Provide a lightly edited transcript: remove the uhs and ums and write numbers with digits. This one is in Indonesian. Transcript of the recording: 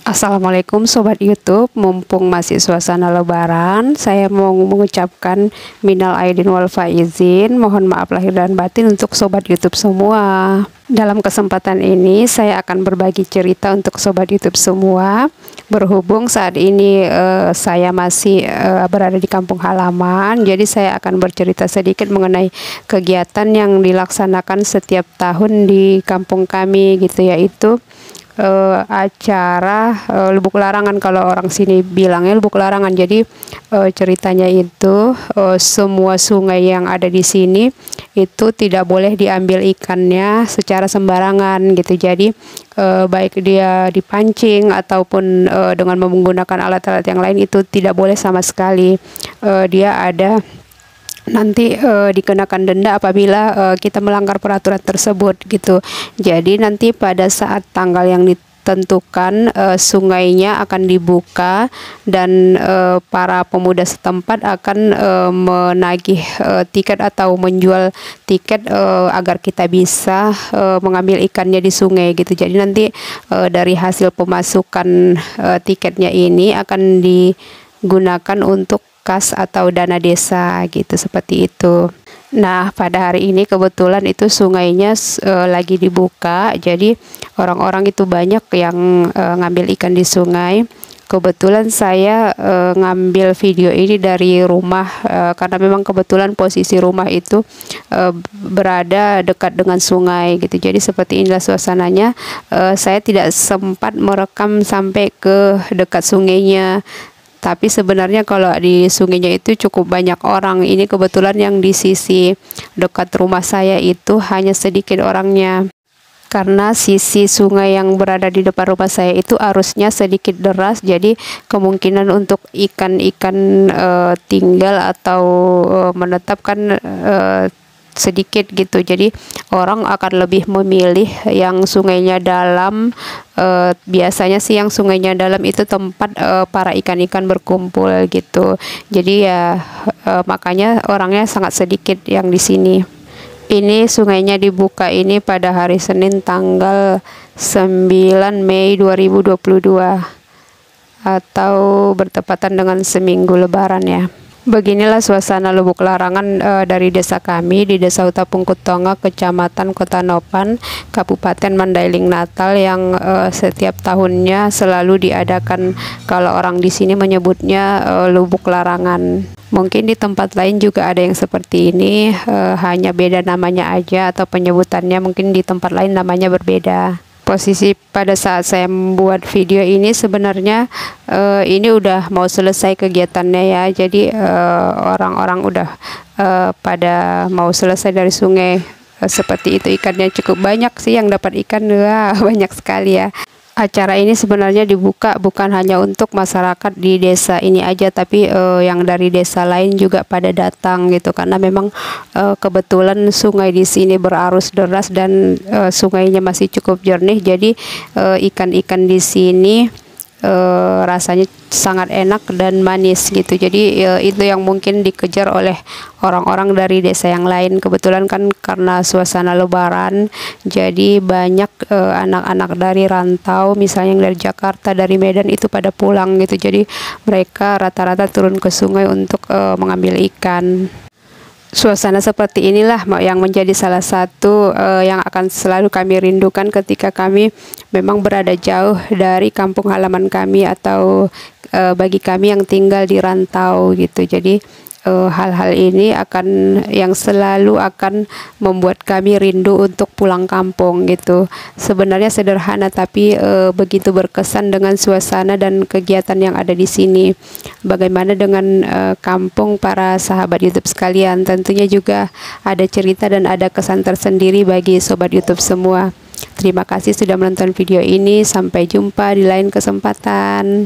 Assalamualaikum Sobat YouTube, mumpung masih suasana lebaran, saya mau mengucapkan minal aidin wal faizin, mohon maaf lahir dan batin untuk Sobat YouTube semua. Dalam kesempatan ini saya akan berbagi cerita untuk Sobat YouTube semua. Berhubung saat ini saya masih berada di kampung halaman, jadi saya akan bercerita sedikit mengenai kegiatan yang dilaksanakan setiap tahun di kampung kami gitu, yaitu acara Lubuk Larangan, kalau orang sini bilangnya Lubuk Larangan. Jadi ceritanya itu semua sungai yang ada di sini itu tidak boleh diambil ikannya secara sembarangan gitu. Jadi baik dia dipancing ataupun dengan menggunakan alat-alat yang lain itu tidak boleh sama sekali. Dia ada nanti dikenakan denda apabila kita melanggar peraturan tersebut gitu. Jadi nanti pada saat tanggal yang ditentukan sungainya akan dibuka dan para pemuda setempat akan menagih tiket atau menjual tiket agar kita bisa mengambil ikannya di sungai gitu. Jadi nanti dari hasil pemasukan tiketnya ini akan digunakan untuk kas atau dana desa gitu, seperti itu. Nah, pada hari ini kebetulan itu sungainya lagi dibuka, jadi orang-orang itu banyak yang ngambil ikan di sungai. Kebetulan saya ngambil video ini dari rumah karena memang kebetulan posisi rumah itu berada dekat dengan sungai gitu. Jadi seperti inilah suasananya. Saya tidak sempat merekam sampai ke dekat sungainya. Tapi sebenarnya kalau di sungainya itu cukup banyak orang. Ini kebetulan yang di sisi dekat rumah saya itu hanya sedikit orangnya. Karena sisi sungai yang berada di depan rumah saya itu arusnya sedikit deras. Jadi kemungkinan untuk ikan-ikan tinggal atau menetap kan sedikit gitu. Jadi orang akan lebih memilih yang sungainya dalam. Biasanya sih yang sungainya dalam itu tempat para ikan-ikan berkumpul gitu. Jadi ya makanya orangnya sangat sedikit yang di sini. Ini sungainya dibuka ini pada hari Senin tanggal 9 Mei 2022 atau bertepatan dengan seminggu lebaran ya. Beginilah suasana Lubuk Larangan dari desa kami di Desa Utapung Kutonga, Kecamatan Kota Nopan, Kabupaten Mandailing Natal, yang setiap tahunnya selalu diadakan. Kalau orang di sini menyebutnya Lubuk Larangan. Mungkin di tempat lain juga ada yang seperti ini, hanya beda namanya aja atau penyebutannya mungkin di tempat lain namanya berbeda. Posisi pada saat saya membuat video ini sebenarnya ini udah mau selesai kegiatannya ya. Jadi orang-orang udah pada mau selesai dari sungai. Seperti itu, ikannya cukup banyak sih yang dapat ikan. Wah, banyak sekali ya. Acara ini sebenarnya dibuka bukan hanya untuk masyarakat di desa ini aja, tapi yang dari desa lain juga pada datang gitu, karena memang kebetulan sungai di sini berarus deras dan sungainya masih cukup jernih. Jadi ikan-ikan di sini rasanya sangat enak dan manis gitu. Jadi itu yang mungkin dikejar oleh orang-orang dari desa yang lain. Kebetulan kan karena suasana lebaran, jadi banyak anak-anak dari rantau, misalnya yang dari Jakarta, dari Medan itu pada pulang gitu. Jadi mereka rata-rata turun ke sungai untuk mengambil ikan. Suasana seperti inilah yang menjadi salah satu yang akan selalu kami rindukan ketika kami memang berada jauh dari kampung halaman kami, atau bagi kami yang tinggal di rantau gitu. Jadi hal-hal ini yang selalu akan membuat kami rindu untuk pulang kampung gitu. Sebenarnya sederhana tapi begitu berkesan dengan suasana dan kegiatan yang ada di sini. Bagaimana dengan kampung para sahabat YouTube sekalian? Tentunya juga ada cerita dan ada kesan tersendiri bagi Sobat YouTube semua. Terima kasih sudah menonton video ini. Sampai jumpa di lain kesempatan.